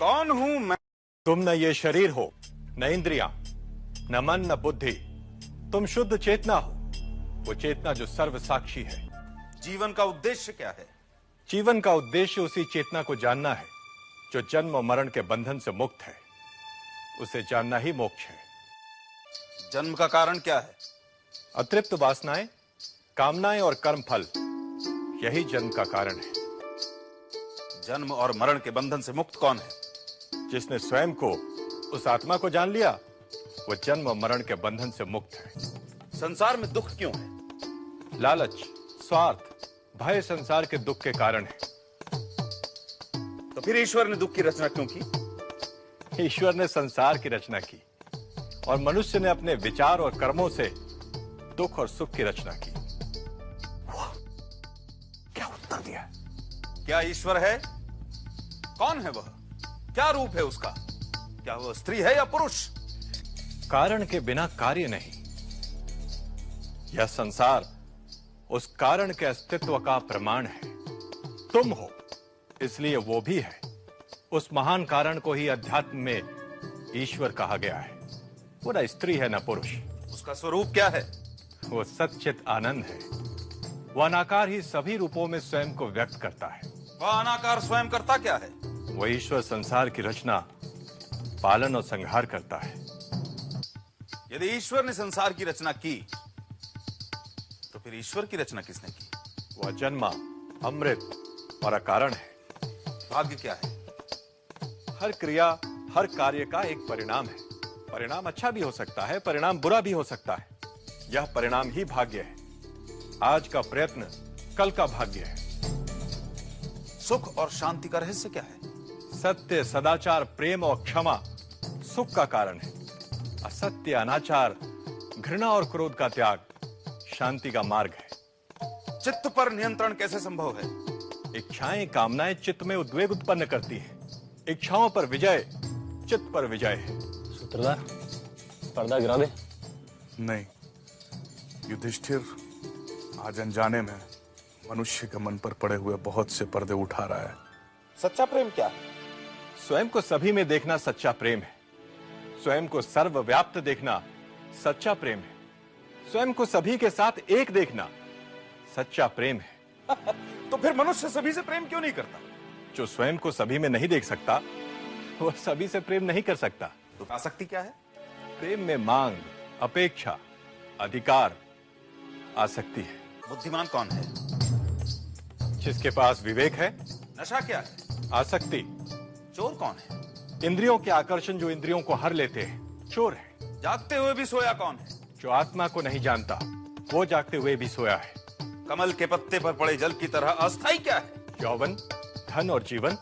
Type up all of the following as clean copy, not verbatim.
कौन हूं मैं? तुम न ये शरीर हो, न इंद्रियां, न मन, न बुद्धि। तुम शुद्ध चेतना हो, वो चेतना जो सर्व साक्षी है। जीवन का उद्देश्य क्या है? जीवन का उद्देश्य उसी चेतना को जानना है जो जन्म और मरण के बंधन से मुक्त है। उसे जानना ही मोक्ष है। जन्म का कारण क्या है? अतृप्त वासनाएं, कामनाएं और कर्म फल, यही जन्म का कारण है। जन्म और मरण के बंधन से मुक्त कौन है? जिसने स्वयं को, उस आत्मा को जान लिया, वो जन्म और मरण के बंधन से मुक्त है। संसार में दुख क्यों है? लालच, स्वार्थ, भय संसार के दुख के कारण है। तो फिर ईश्वर ने दुख की रचना क्यों की? ईश्वर ने संसार की रचना की और मनुष्य ने अपने विचार और कर्मों से दुख और सुख की रचना की। क्या उत्तर दिया? क्या ईश्वर है? कौन है वह? क्या रूप है उसका? क्या वह स्त्री है या पुरुष? कारण के बिना कार्य नहीं। यह संसार उस कारण के अस्तित्व का प्रमाण है। तुम हो, इसलिए वो भी है। उस महान कारण को ही अध्यात्म में ईश्वर कहा गया है। वो न स्त्री है न पुरुष। उसका स्वरूप क्या है? वो सच्चित आनंद है। वह अनाकार ही सभी रूपों में स्वयं को व्यक्त करता है। वह अनाकार स्वयं करता क्या है? वह ईश्वर संसार की रचना, पालन और संहार करता है। यदि ईश्वर ने संसार की रचना की, तो फिर ईश्वर की रचना किसने की? वह जन्मा, अमृत और अकारण है। भाग्य क्या है? हर क्रिया, हर कार्य का एक परिणाम है। परिणाम अच्छा भी हो सकता है, परिणाम बुरा भी हो सकता है। यह परिणाम ही भाग्य है। आज का प्रयत्न कल का भाग्य है। सुख और शांति का रहस्य क्या है? सत्य, सदाचार, प्रेम और क्षमा सुख का कारण है। असत्य, अनाचार, घृणा और क्रोध का त्याग शांति का मार्ग है। चित्त पर नियंत्रण कैसे संभव है? इच्छाएं, कामनाएं चित्त में उद्वेग उत्पन्न करती हैं। इच्छाओं पर विजय चित्त पर विजय है। सूत्रधार, पर्दा गिरा दे। नहीं, युधिष्ठिर आज अनजाने में मनुष्य के मन पर पड़े हुए बहुत से पर्दे उठा रहा है। सच्चा प्रेम क्या है? स्वयं को सभी में देखना सच्चा प्रेम है। स्वयं को सर्वव्याप्त देखना सच्चा प्रेम है। स्वयं को सभी के साथ एक देखना सच्चा प्रेम है। तो फिर मनुष्य सभी से प्रेम क्यों नहीं करता? जो स्वयं को सभी में नहीं देख सकता, वह सभी से प्रेम नहीं कर सकता। तो आसक्ति क्या है? प्रेम में मांग, अपेक्षा, अधिकार, आसक्ति है। बुद्धिमान कौन है? जिसके पास विवेक है। नशा क्या है? आसक्ति। चोर कौन है? इंद्रियों के आकर्षण जो इंद्रियों को हर लेते हैं, चोर है। जागते हुए भी सोया कौन है? जो आत्मा को नहीं जानता, वो जागते हुए भी सोया है। कमल के पत्ते पर पड़े जल की तरह अस्थाई क्या है? यौवन, धन और जीवन।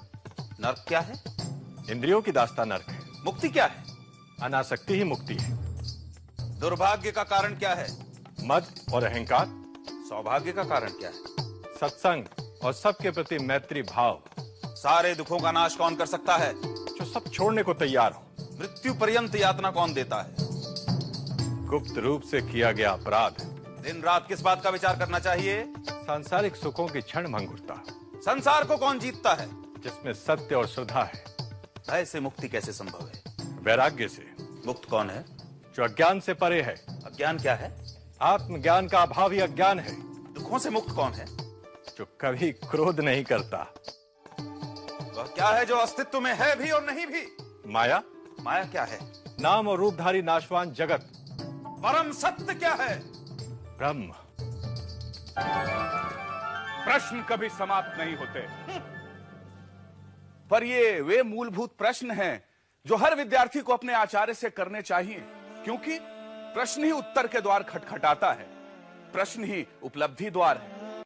नर्क क्या है? इंद्रियों की दास्ता नर्क है। मुक्ति क्या है? अनासक्ति ही मुक्ति है। दुर्भाग्य का कारण क्या है? मद और अहंकार। सौभाग्य का कारण क्या है? सत्संग और सबके प्रति मैत्री भाव। सारे दुखों का नाश कौन कर सकता है? जो सब छोड़ने को तैयार हो। मृत्यु पर्यंत यातना कौन देता है? गुप्त रूप से किया गया अपराध। दिन रात किस बात का विचार करना चाहिए? सांसारिक सुखों की क्षण भंगुरता। संसार को कौन जीतता है? जिसमें सत्य और श्रद्धा है। भय से मुक्ति कैसे संभव है? वैराग्य से। मुक्त कौन है? जो अज्ञान से परे है। अज्ञान क्या है? आत्मज्ञान का अभाव ही अज्ञान है। दुखों से मुक्त कौन है? जो कभी क्रोध नहीं करता। वह क्या है जो अस्तित्व में है भी और नहीं भी? माया। माया क्या है? नाम और रूपधारी नाशवान जगत। परम सत्य क्या है? ब्रह्म। प्रश्न कभी समाप्त नहीं होते, पर ये वे मूलभूत प्रश्न हैं जो हर विद्यार्थी को अपने आचार्य से करने चाहिए, क्योंकि प्रश्न ही उत्तर के द्वार खटखटाता है। प्रश्न ही उपलब्धि द्वार है।